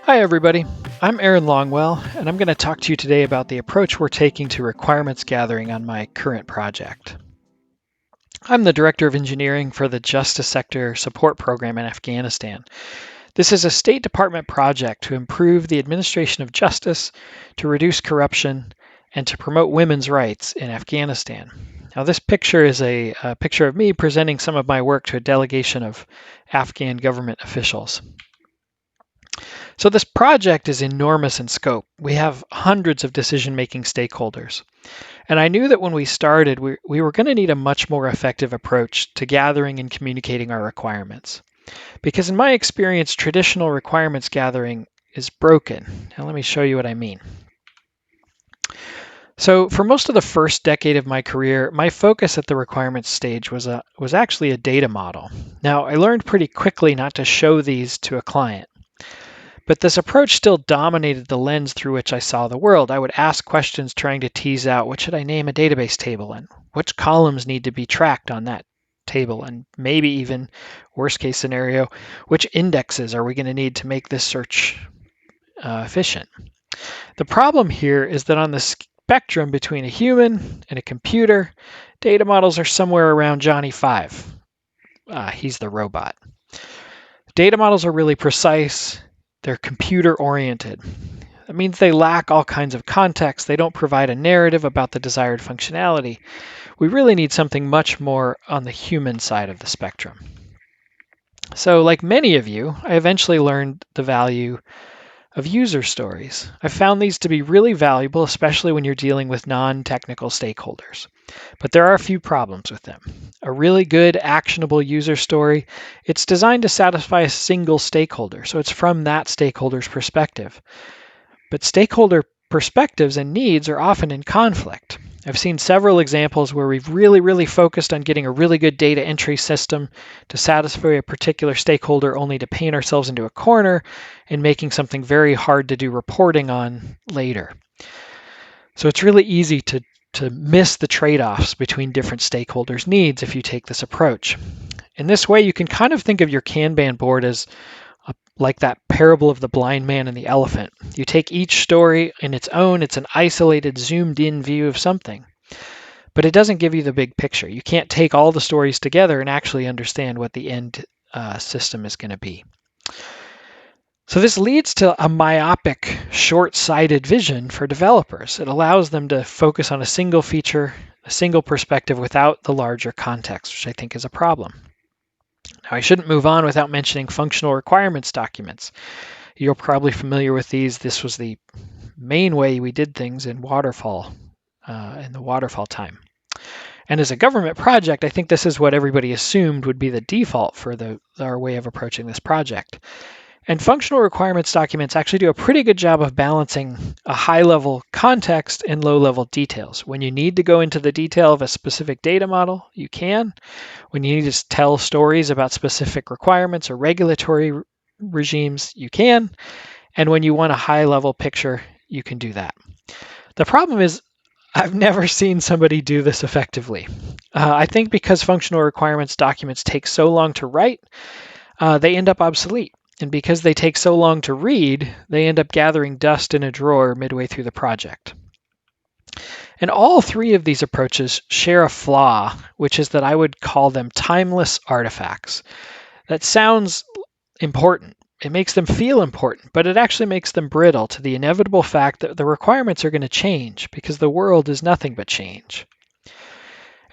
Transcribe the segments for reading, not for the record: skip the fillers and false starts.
Hi, everybody. I'm Aaron Longwell, and I'm going to talk to you today about the approach we're taking to requirements gathering on my current project. I'm the Director of Engineering for the Justice Sector Support Program in Afghanistan. This is a State Department project to improve the administration of justice, to reduce corruption, and to promote women's rights in Afghanistan. Now, this picture is a picture of me presenting some of my work to a delegation of Afghan government officials. So this project is enormous in scope. We have hundreds of decision-making stakeholders. And I knew that when we started, we were going to need a much more effective approach to gathering and communicating our requirements. Because in my experience, traditional requirements gathering is broken. Now let me show you what I mean. So for most of the first decade of my career, my focus at the requirements stage was actually a data model. Now I learned pretty quickly not to show these to a client. But this approach still dominated the lens through which I saw the world. I would ask questions trying to tease out what should I name a database table and which columns need to be tracked on that table, and maybe even, worst case scenario, which indexes are we going to need to make this search efficient. The problem here is that on the spectrum between a human and a computer, data models are somewhere around Johnny 5. He's the robot. Data models are really precise. They're computer-oriented. That means they lack all kinds of context. They don't provide a narrative about the desired functionality. We really need something much more on the human side of the spectrum. So, like many of you, I eventually learned the value of user stories. I found these to be really valuable, especially when you're dealing with non-technical stakeholders. But there are a few problems with them. A really good, actionable user story, it's designed to satisfy a single stakeholder, so it's from that stakeholder's perspective. But stakeholder perspectives and needs are often in conflict. I've seen several examples where we've really focused on getting a really good data entry system to satisfy a particular stakeholder only to paint ourselves into a corner and making something very hard to do reporting on later. So it's really easy to miss the trade-offs between different stakeholders' needs if you take this approach. In this way, you can kind of think of your Kanban board as like that parable of the blind man and the elephant. You take each story in its own, it's an isolated, zoomed-in view of something. But it doesn't give you the big picture. You can't take all the stories together and actually understand what the end system is going to be. So this leads to a myopic, short-sighted vision for developers. It allows them to focus on a single feature, a single perspective without the larger context, which I think is a problem. Now, I shouldn't move on without mentioning functional requirements documents. You're probably familiar with these. This was the main way we did things in waterfall, in the waterfall time. And as a government project, I think this is what everybody assumed would be the default for our way of approaching this project. And functional requirements documents actually do a pretty good job of balancing a high-level context and low-level details. When you need to go into the detail of a specific data model, you can. When you need to tell stories about specific requirements or regulatory regimes, you can. And when you want a high-level picture, you can do that. The problem is I've never seen somebody do this effectively. I think because functional requirements documents take so long to write, they end up obsolete. And because they take so long to read, they end up gathering dust in a drawer midway through the project. And all three of these approaches share a flaw, which is that I would call them timeless artifacts. That sounds important. It makes them feel important, but it actually makes them brittle to the inevitable fact that the requirements are going to change because the world is nothing but change.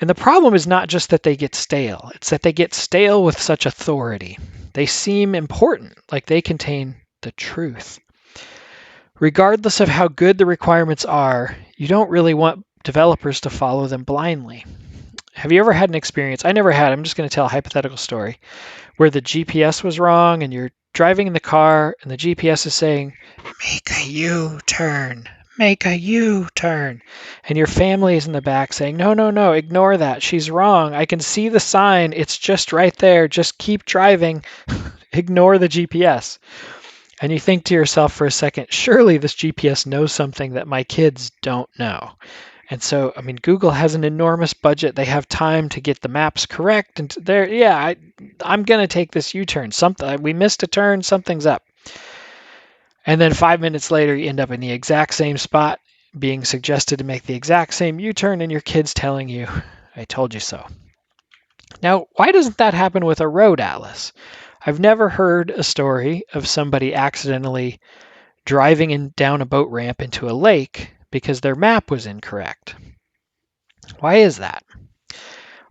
And the problem is not just that they get stale, it's that they get stale with such authority. They seem important, like they contain the truth. Regardless of how good the requirements are, you don't really want developers to follow them blindly. Have you ever had an experience? I never had. I'm just going to tell a hypothetical story where the GPS was wrong and you're driving in the car and the GPS is saying, make a U-turn, make a U-turn. And your family is in the back saying, no, ignore that. She's wrong. I can see the sign. It's just right there. Just keep driving. Ignore the GPS. And you think to yourself for a second, surely this GPS knows something that my kids don't know. And so, Google has an enormous budget. They have time to get the maps correct. And I'm going to take this U-turn. We missed a turn. Something's up. And then 5 minutes later, you end up in the exact same spot, being suggested to make the exact same U-turn, and your kid's telling you, I told you so. Now, why doesn't that happen with a road atlas? I've never heard a story of somebody accidentally driving down a boat ramp into a lake because their map was incorrect. Why is that?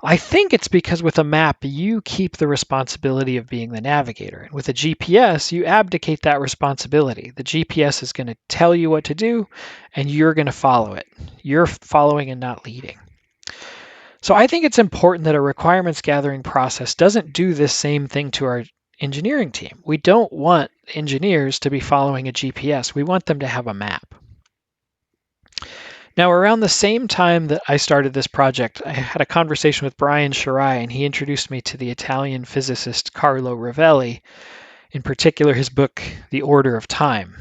I think it's because with a map, you keep the responsibility of being the navigator. And with a GPS, you abdicate that responsibility. The GPS is going to tell you what to do, and you're going to follow it. You're following and not leading. So I think it's important that a requirements gathering process doesn't do this same thing to our engineering team. We don't want engineers to be following a GPS. We want them to have a map. Now, around the same time that I started this project, I had a conversation with Brian Shirai, and he introduced me to the Italian physicist Carlo Rovelli, in particular his book, The Order of Time.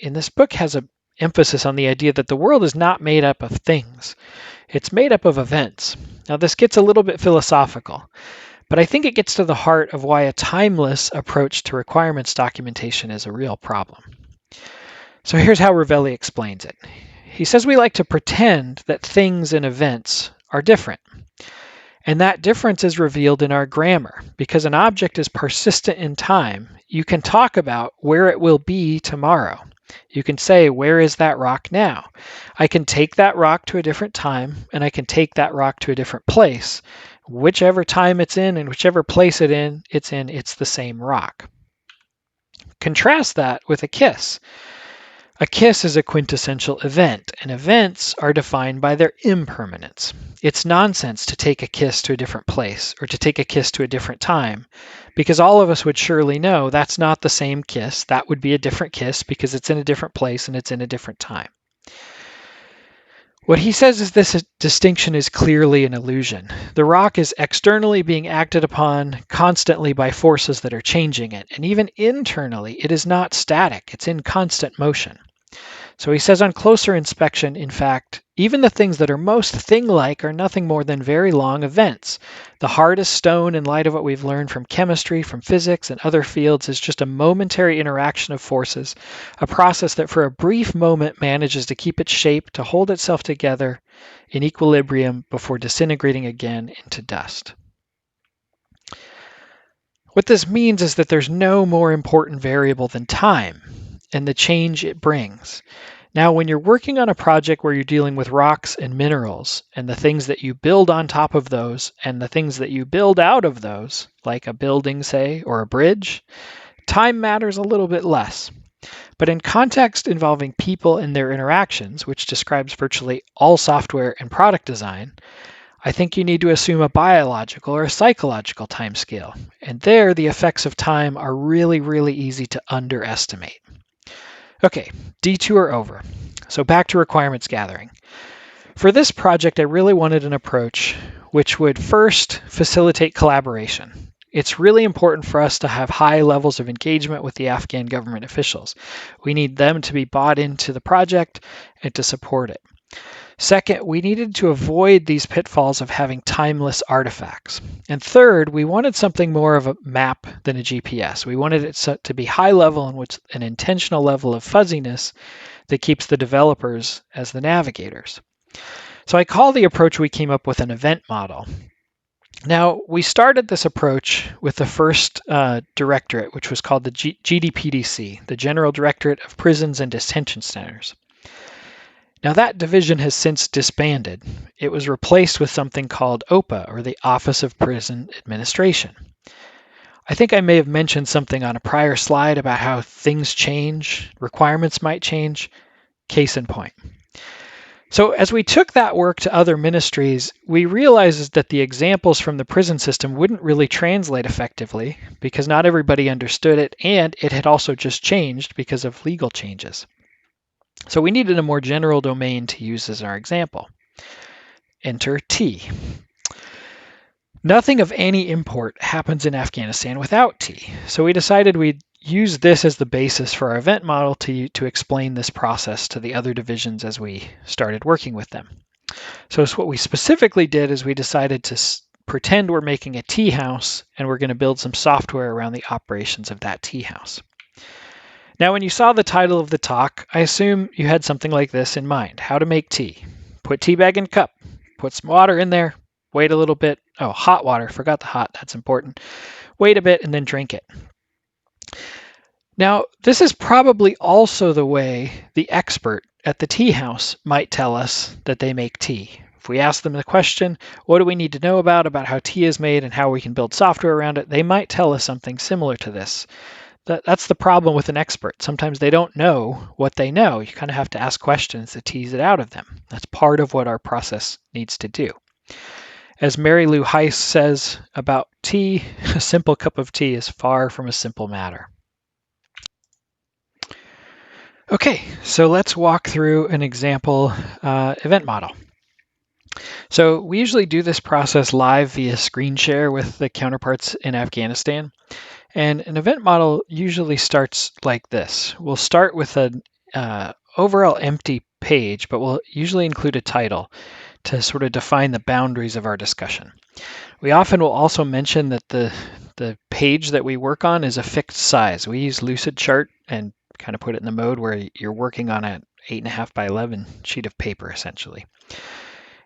And this book has an emphasis on the idea that the world is not made up of things. It's made up of events. Now, this gets a little bit philosophical, but I think it gets to the heart of why a timeless approach to requirements documentation is a real problem. So here's how Rovelli explains it. He says we like to pretend that things and events are different. And that difference is revealed in our grammar. Because an object is persistent in time, you can talk about where it will be tomorrow. You can say, where is that rock now? I can take that rock to a different time, and I can take that rock to a different place. Whichever time it's in and whichever place it's in, it's the same rock. Contrast that with a kiss. A kiss is a quintessential event, and events are defined by their impermanence. It's nonsense to take a kiss to a different place or to take a kiss to a different time, because all of us would surely know that's not the same kiss. That would be a different kiss because it's in a different place and it's in a different time. What he says is this distinction is clearly an illusion. The rock is externally being acted upon constantly by forces that are changing it, and even internally, it is not static. It's in constant motion. So he says on closer inspection, in fact, even the things that are most thing-like are nothing more than very long events. The hardest stone, in light of what we've learned from chemistry, from physics, and other fields, is just a momentary interaction of forces, a process that for a brief moment manages to keep its shape, to hold itself together in equilibrium before disintegrating again into dust. What this means is that there's no more important variable than time and the change it brings. Now, when you're working on a project where you're dealing with rocks and minerals and the things that you build on top of those and the things that you build out of those, like a building, say, or a bridge, time matters a little bit less. But in context involving people and their interactions, which describes virtually all software and product design, I think you need to assume a biological or a psychological time scale. And there, the effects of time are really, really easy to underestimate. Okay, detour over. So back to requirements gathering. For this project, I really wanted an approach which would first facilitate collaboration. It's really important for us to have high levels of engagement with the Afghan government officials. We need them to be bought into the project and to support it. Second, we needed to avoid these pitfalls of having timeless artifacts. And third, we wanted something more of a map than a GPS. We wanted it to be high level and with an intentional level of fuzziness that keeps the developers as the navigators. So I call the approach we came up with an event model. Now, we started this approach with the first directorate, which was called the GDPDC, the General Directorate of Prisons and Detention Centers. Now that division has since disbanded. It was replaced with something called OPA, or the Office of Prison Administration. I think I may have mentioned something on a prior slide about how things change, requirements might change. Case in point. So as we took that work to other ministries, we realized that the examples from the prison system wouldn't really translate effectively because not everybody understood it, and it had also just changed because of legal changes. So we needed a more general domain to use as our example. Enter T. Nothing of any import happens in Afghanistan without T. So we decided we'd use this as the basis for our event model to explain this process to the other divisions as we started working with them. So what we specifically did is we decided to pretend we're making a tea house and we're going to build some software around the operations of that tea house. Now, when you saw the title of the talk, I assume you had something like this in mind: how to make tea. Put tea bag in cup, put some water in there, wait a little bit. Oh, hot water, forgot the hot, that's important. Wait a bit and then drink it. Now, this is probably also the way the expert at the tea house might tell us that they make tea. If we ask them the question, what do we need to know about how tea is made and how we can build software around it, they might tell us something similar to this. That's the problem with an expert. Sometimes they don't know what they know. You kind of have to ask questions to tease it out of them. That's part of what our process needs to do. As Mary Lou Heiss says about tea, a simple cup of tea is far from a simple matter. Okay, so let's walk through an example event model. So we usually do this process live via screen share with the counterparts in Afghanistan. And an event model usually starts like this. We'll start with an overall empty page, but we'll usually include a title to sort of define the boundaries of our discussion. We often will also mention that the page that we work on is a fixed size. We use Lucidchart and kind of put it in the mode where you're working on an 8.5 by 11 sheet of paper, essentially.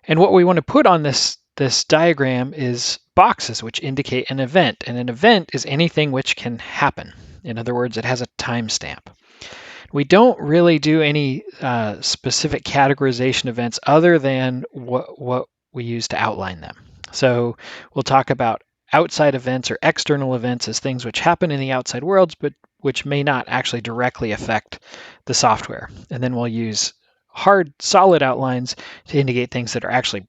And what we want to put on this diagram is boxes which indicate an event. And an event is anything which can happen. In other words, it has a timestamp. We don't really do any specific categorization events other than what we use to outline them. So we'll talk about outside events or external events as things which happen in the outside worlds, but which may not actually directly affect the software. And then we'll use hard, solid outlines to indicate things that are actually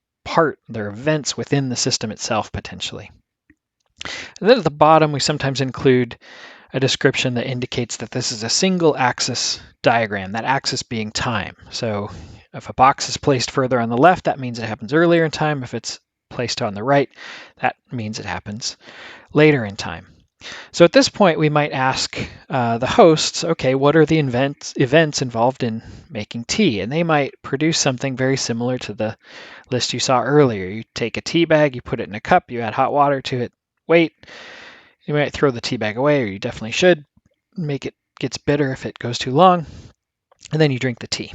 they're events within the system itself, potentially. And then at the bottom, we sometimes include a description that indicates that this is a single axis diagram, that axis being time. So if a box is placed further on the left, that means it happens earlier in time. If it's placed on the right, that means it happens later in time. So at this point, we might ask the hosts, okay, what are the events involved in making tea? And they might produce something very similar to the list you saw earlier. You take a tea bag, you put it in a cup, you add hot water to it, wait. You might throw the tea bag away, or you definitely should. Make it gets bitter if it goes too long, and then you drink the tea.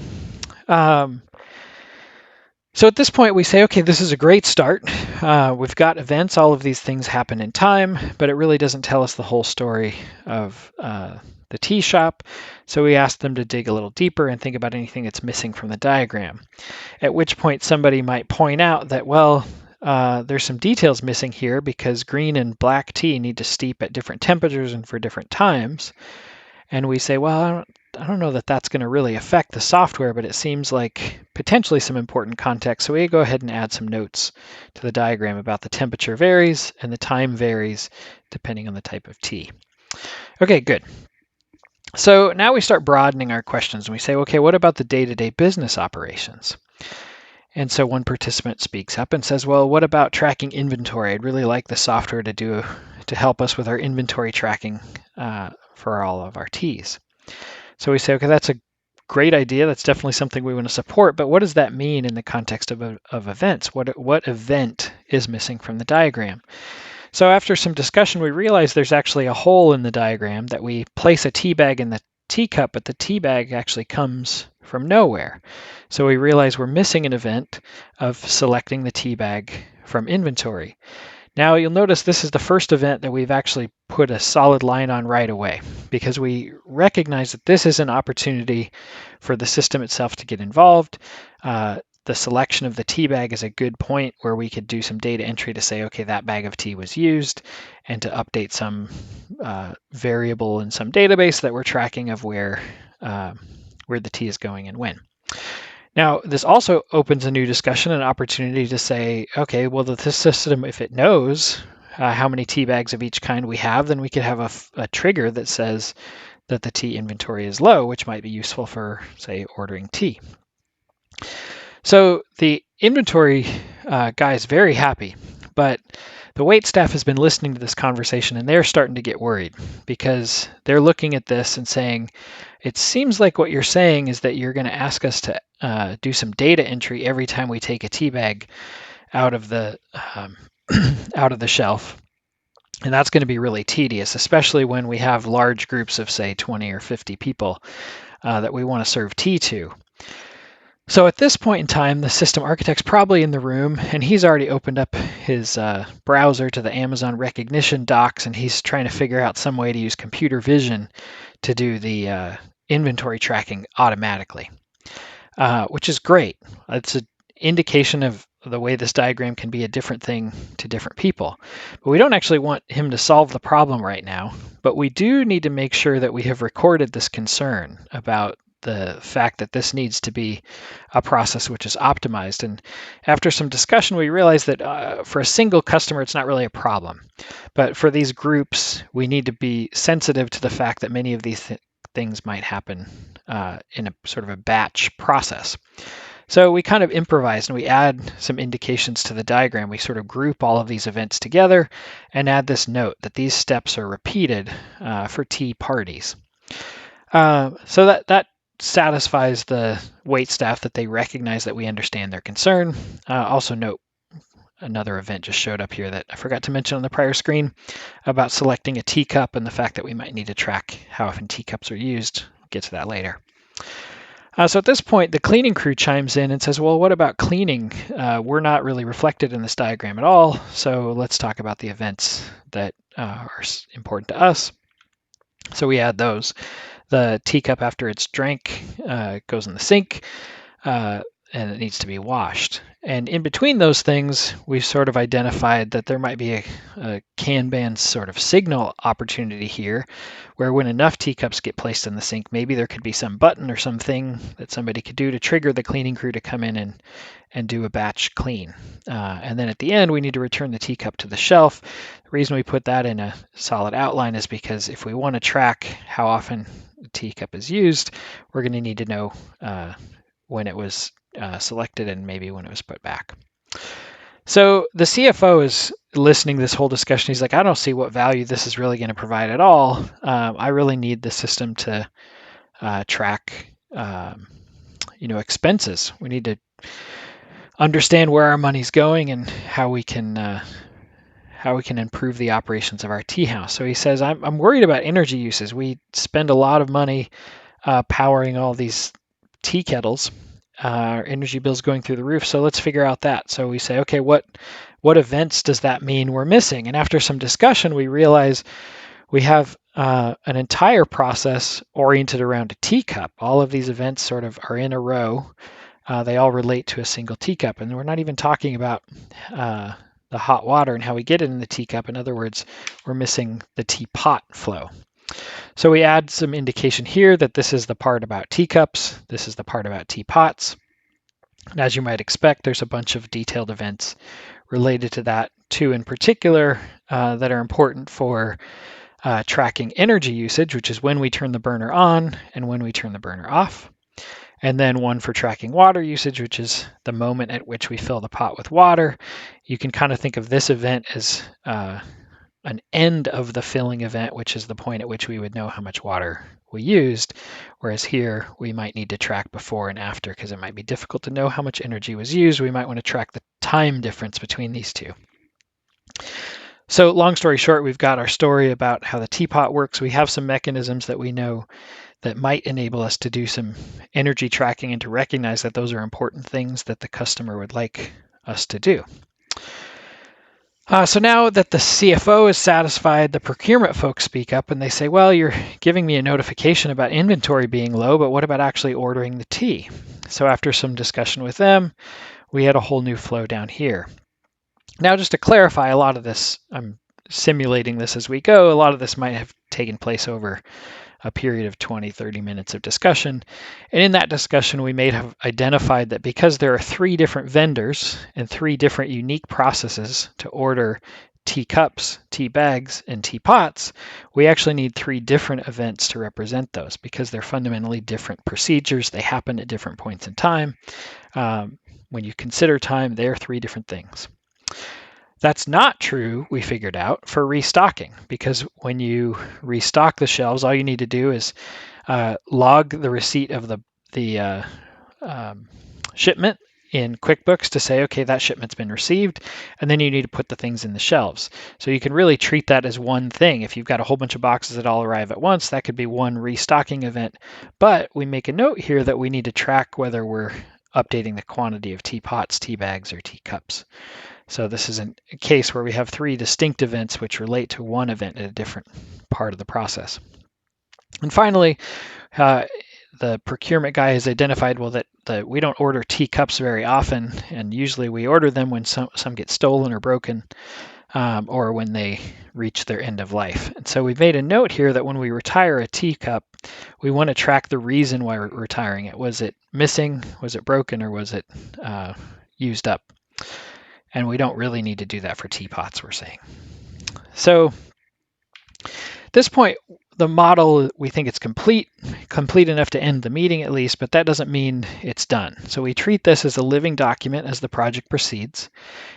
So at this point, we say, okay, this is a great start. We've got events. All of these things happen in time, but it really doesn't tell us the whole story of the tea shop. So we ask them to dig a little deeper and think about anything that's missing from the diagram. At which point, somebody might point out that, well, there's some details missing here because green and black tea need to steep at different temperatures and for different times. And we say, well, I don't know that that's going to really affect the software, but it seems like potentially some important context. So we go ahead and add some notes to the diagram about the temperature varies and the time varies depending on the type of tea. Okay, good. So now we start broadening our questions and we say, okay, what about the day-to-day business operations? And so one participant speaks up and says, well, what about tracking inventory? I'd really like the software to help us with our inventory tracking for all of our teas. So we say, okay, that's a great idea. That's definitely something we want to support. But what does that mean in the context of events? What event is missing from the diagram? So after some discussion, we realize there's actually a hole in the diagram that we place a tea bag in the teacup, but the tea bag actually comes from nowhere. So we realize we're missing an event of selecting the tea bag from inventory. Now you'll notice this is the first event that we've actually put a solid line on right away because we recognize that this is an opportunity for the system itself to get involved. The selection of the tea bag is a good point where we could do some data entry to say, okay, that bag of tea was used, and to update some variable in some database that we're tracking of where the tea is going and when. Now, this also opens a new discussion, an opportunity to say, okay, well, this system, if it knows how many tea bags of each kind we have, then we could have a trigger that says that the tea inventory is low, which might be useful for, say, ordering tea. So the inventory guy is very happy, but the wait staff has been listening to this conversation and they're starting to get worried because they're looking at this and saying, it seems like what you're saying is that you're going to ask us to do some data entry every time we take a tea bag out of the out of the shelf. And that's going to be really tedious, especially when we have large groups of, say, 20 or 50 people that we want to serve tea to. So at this point in time, the system architect's probably in the room, and he's already opened up his browser to the Amazon recognition docs, and he's trying to figure out some way to use computer vision to do the inventory tracking automatically, which is great. It's an indication of the way this diagram can be a different thing to different people. But we don't actually want him to solve the problem right now, but we do need to make sure that we have recorded this concern about the fact that this needs to be a process which is optimized. And after some discussion, we realized that for a single customer, it's not really a problem. But for these groups, we need to be sensitive to the fact that many of these things might happen in a sort of a batch process. So we kind of improvise and we add some indications to the diagram. We sort of group all of these events together and add this note that these steps are repeated for tea parties. So that satisfies the wait staff that they recognize that we understand their concern. Also note another event just showed up here that I forgot to mention on the prior screen about selecting a teacup and the fact that we might need to track how often teacups are used. We'll get to that later. So at this point, the cleaning crew chimes in and says, well, what about cleaning? We're not really reflected in this diagram at all, so let's talk about the events that are important to us. So we add those. The teacup, after it's drank, goes in the sink, and it needs to be washed. And in between those things, we've sort of identified that there might be a Kanban sort of signal opportunity here, where when enough teacups get placed in the sink, maybe there could be some button or something that somebody could do to trigger the cleaning crew to come in and do a batch clean. And then at the end, we need to return the teacup to the shelf. The reason we put that in a solid outline is because if we want to track how often the teacup is used, we're going to need to know when it was selected and maybe when it was put back. So the CFO is listening to this whole discussion. He's like, I don't see what value this is really going to provide at all. I really need the system to track, expenses. We need to understand where our money's going and how we can improve the operations of our tea house. So he says, I'm worried about energy uses. We spend a lot of money powering all these tea kettles. Our energy bill's going through the roof, so let's figure out that. So we say, okay, what events does that mean we're missing? And after some discussion, we realize we have an entire process oriented around a teacup. All of these events sort of are in a row. They all relate to a single teacup, and we're not even talking about the hot water and how we get it in the teacup. In other words, we're missing the teapot flow. So we add some indication here that this is the part about teacups, this is the part about teapots. And as you might expect, there's a bunch of detailed events related to that, two in particular, that are important for tracking energy usage, which is when we turn the burner on and when we turn the burner off. And then one for tracking water usage, which is the moment at which we fill the pot with water. You can kind of think of this event as an end of the filling event, which is the point at which we would know how much water we used, whereas here we might need to track before and after because it might be difficult to know how much energy was used. We might want to track the time difference between these two. So long story short, we've got our story about how the teapot works. We have some mechanisms that we know that might enable us to do some energy tracking and to recognize that those are important things that the customer would like us to do. So now that the CFO is satisfied, the procurement folks speak up and they say, well, you're giving me a notification about inventory being low, but what about actually ordering the tea? So after some discussion with them, we had a whole new flow down here. Now, just to clarify, a lot of this, I'm simulating this as we go, a lot of this might have taken place over a period of 20, 30 minutes of discussion. And in that discussion, we may have identified that because there are 3 different vendors and 3 different unique processes to order teacups, tea bags, and teapots, we actually need 3 different events to represent those because they're fundamentally different procedures. They happen at different points in time. When you consider time, they're 3 different things. That's not true, we figured out, for restocking, because when you restock the shelves, all you need to do is log the receipt of the shipment in QuickBooks to say, okay, that shipment's been received, and then you need to put the things in the shelves. So you can really treat that as one thing. If you've got a whole bunch of boxes that all arrive at once, that could be one restocking event. But we make a note here that we need to track whether we're updating the quantity of teapots, tea bags, or teacups. So this is a case where we have 3 distinct events which relate to one event at a different part of the process. And finally, the procurement guy has identified, well, that we don't order teacups very often, and usually we order them when some get stolen or broken, or when they reach their end of life. And so we've made a note here that when we retire a teacup, we want to track the reason why we're retiring it. Was it missing? Was it broken? Or was it used up? And we don't really need to do that for teapots, we're saying. So at this point, the model, we think it's complete enough to end the meeting at least, but that doesn't mean it's done. So we treat this as a living document as the project proceeds.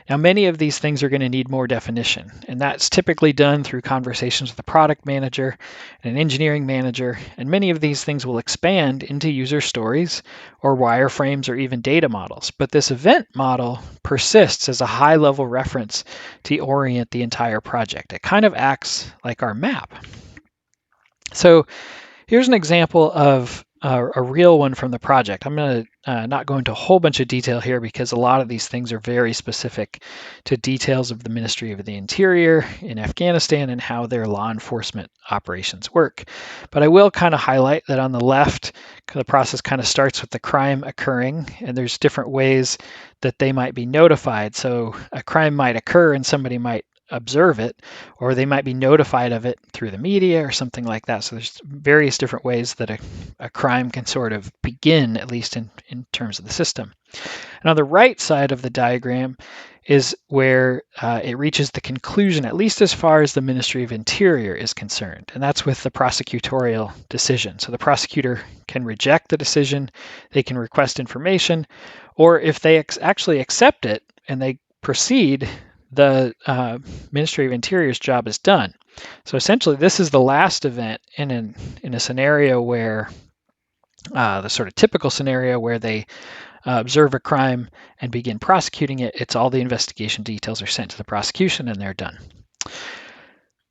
Now, many of these things are going to need more definition, and that's typically done through conversations with a product manager and an engineering manager, and many of these things will expand into user stories or wireframes or even data models. But this event model persists as a high-level reference to orient the entire project. It kind of acts like our map. So here's an example of a real one from the project. I'm going to not go into a whole bunch of detail here because a lot of these things are very specific to details of the Ministry of the Interior in Afghanistan and how their law enforcement operations work. But I will kind of highlight that on the left, the process kind of starts with the crime occurring, and there's different ways that they might be notified. So a crime might occur and somebody might observe it, or they might be notified of it through the media or something like that. So there's various different ways that a crime can sort of begin, at least in terms of the system. And on the right side of the diagram is where it reaches the conclusion, at least as far as the Ministry of Interior is concerned, and that's with the prosecutorial decision. So the prosecutor can reject the decision, they can request information, or if they actually accept it and they proceed, the Ministry of Interior's job is done. So essentially, this is the last event in a scenario where the sort of typical scenario where they observe a crime and begin prosecuting it. It's all the investigation details are sent to the prosecution and they're done.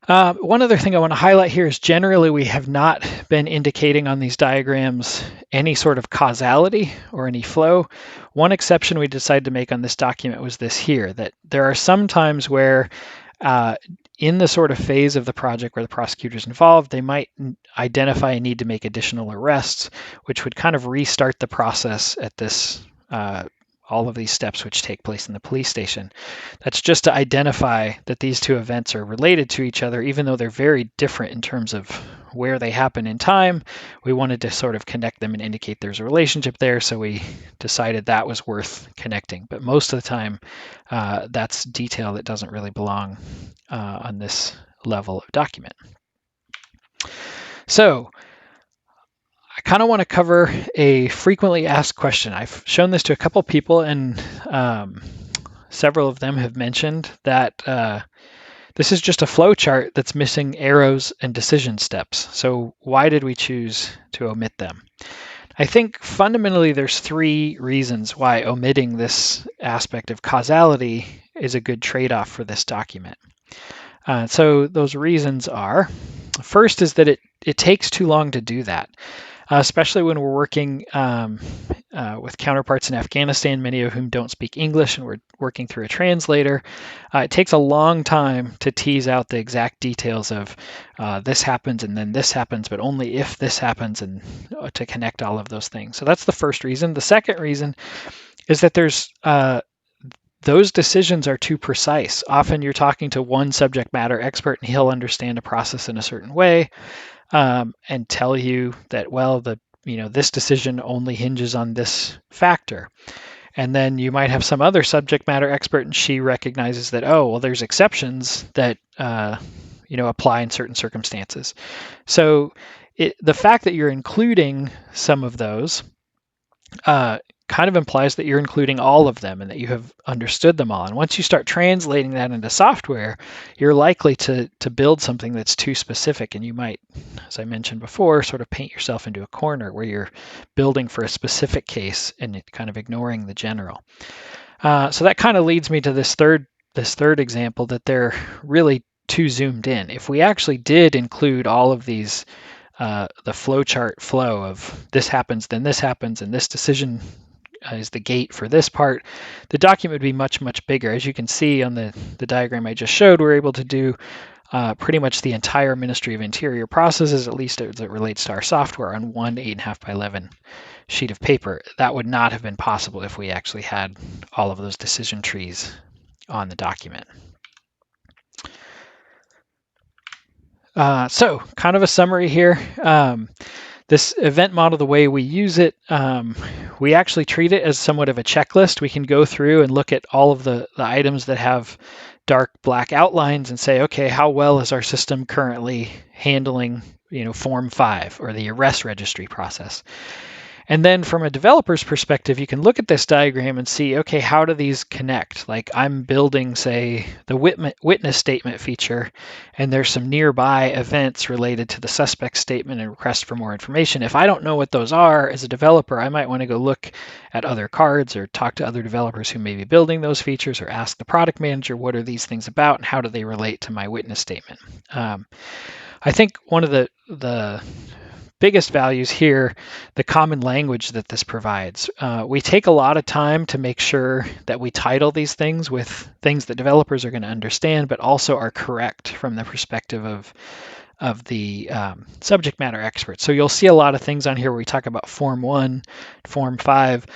One other thing I want to highlight here is generally we have not been indicating on these diagrams any sort of causality or any flow. One exception we decided to make on this document was this here, that there are some times where in the sort of phase of the project where the prosecutor's involved, they might identify a need to make additional arrests, which would kind of restart the process at this all of these steps which take place in the police station. That's just to identify that these two events are related to each other, even though they're very different in terms of where they happen in time. We wanted to sort of connect them and indicate there's a relationship there, so we decided that was worth connecting. But most of the time, that's detail that doesn't really belong on this level of document. So I kind of want to cover a frequently asked question. I've shown this to a couple people, and several of them have mentioned that this is just a flow chart that's missing arrows and decision steps. So why did we choose to omit them? I think fundamentally there's 3 reasons why omitting this aspect of causality is a good trade-off for this document. So those reasons are, first is that it takes too long to do that. Especially when we're working with counterparts in Afghanistan, many of whom don't speak English, and we're working through a translator. It takes a long time to tease out the exact details of this happens and then this happens, but only if this happens, and to connect all of those things. So that's the first reason. The second reason is that there's those decisions are too precise. Often you're talking to one subject matter expert and he'll understand a process in a certain way. And tell you that, well, this decision only hinges on this factor. And then you might have some other subject matter expert and she recognizes that, oh, well, there's exceptions that, apply in certain circumstances. So the fact that you're including some of those kind of implies that you're including all of them and that you have understood them all. And once you start translating that into software, you're likely to build something that's too specific, and you might, as I mentioned before, sort of paint yourself into a corner where you're building for a specific case and kind of ignoring the general. So that kind of leads me to this third example, that they're really too zoomed in. If we actually did include all of these, the flowchart flow of this happens, then this happens, and this decision is the gate for this part, the document would be much, much bigger. As you can see on the diagram I just showed, we're able to do pretty much the entire Ministry of Interior processes, at least as it relates to our software, on one 8.5 by 11 sheet of paper. That would not have been possible if we actually had all of those decision trees on the document. So kind of a summary here. This event model, the way we use it, we actually treat it as somewhat of a checklist. We can go through and look at all of the items that have dark black outlines and say, okay, how well is our system currently handling, Form 5 or the arrest registry process? And then from a developer's perspective, you can look at this diagram and see, okay, how do these connect? Like I'm building, say, the witness statement feature, and there's some nearby events related to the suspect statement and request for more information. If I don't know what those are as a developer, I might want to go look at other cards or talk to other developers who may be building those features, or ask the product manager, what are these things about and how do they relate to my witness statement? I think one of the biggest values here, the common language that this provides. We take a lot of time to make sure that we title these things with things that developers are going to understand, but also are correct from the perspective of the subject matter experts. So you'll see a lot of things on here where we talk about Form 1, Form 5.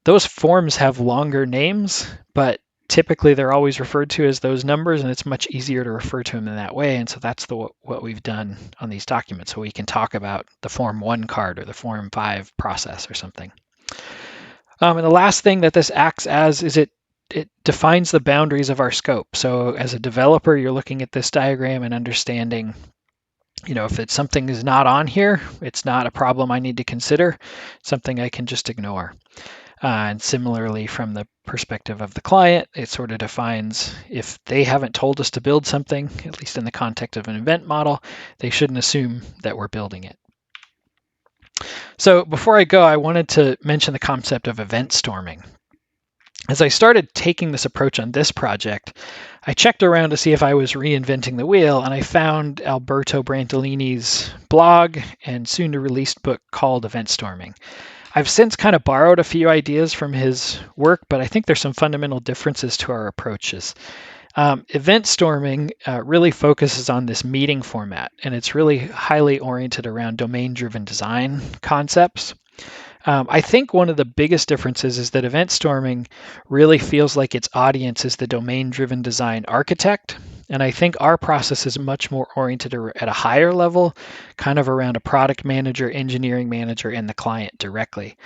Those forms have longer names, but typically they're always referred to as those numbers, and it's much easier to refer to them in that way. And so that's what we've done on these documents. So we can talk about the Form 1 card or the Form 5 process or something. And the last thing that this acts as is it defines the boundaries of our scope. So as a developer, you're looking at this diagram and understanding, if it's something is not on here, it's not a problem I need to consider, something I can just ignore. And similarly, from the perspective of the client, it sort of defines if they haven't told us to build something, at least in the context of an event model, they shouldn't assume that we're building it. So before I go, I wanted to mention the concept of event storming. As I started taking this approach on this project, I checked around to see if I was reinventing the wheel, and I found Alberto Brantolini's blog and soon-to-released book called Event Storming. I've since kind of borrowed a few ideas from his work, but I think there's some fundamental differences to our approaches. Event storming really focuses on this meeting format, and it's really highly oriented around domain-driven design concepts. I think one of the biggest differences is that event storming really feels like its audience is the domain-driven design architect. And I think our process is much more oriented at a higher level, kind of around a product manager, engineering manager, and the client directly.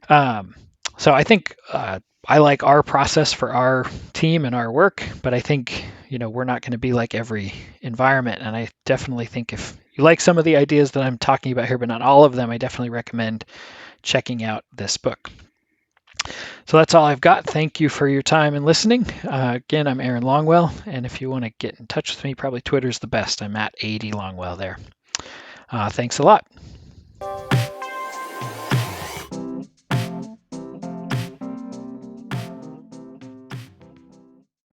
So I think I like our process for our team and our work, but I think, we're not going to be like every environment. And I definitely think if you like some of the ideas that I'm talking about here, but not all of them, I definitely recommend checking out this book. So that's all I've got. Thank you for your time and listening. Again, I'm Aaron Longwell, and if you want to get in touch with me, probably Twitter's the best. I'm at 80 Longwell there. Thanks a lot.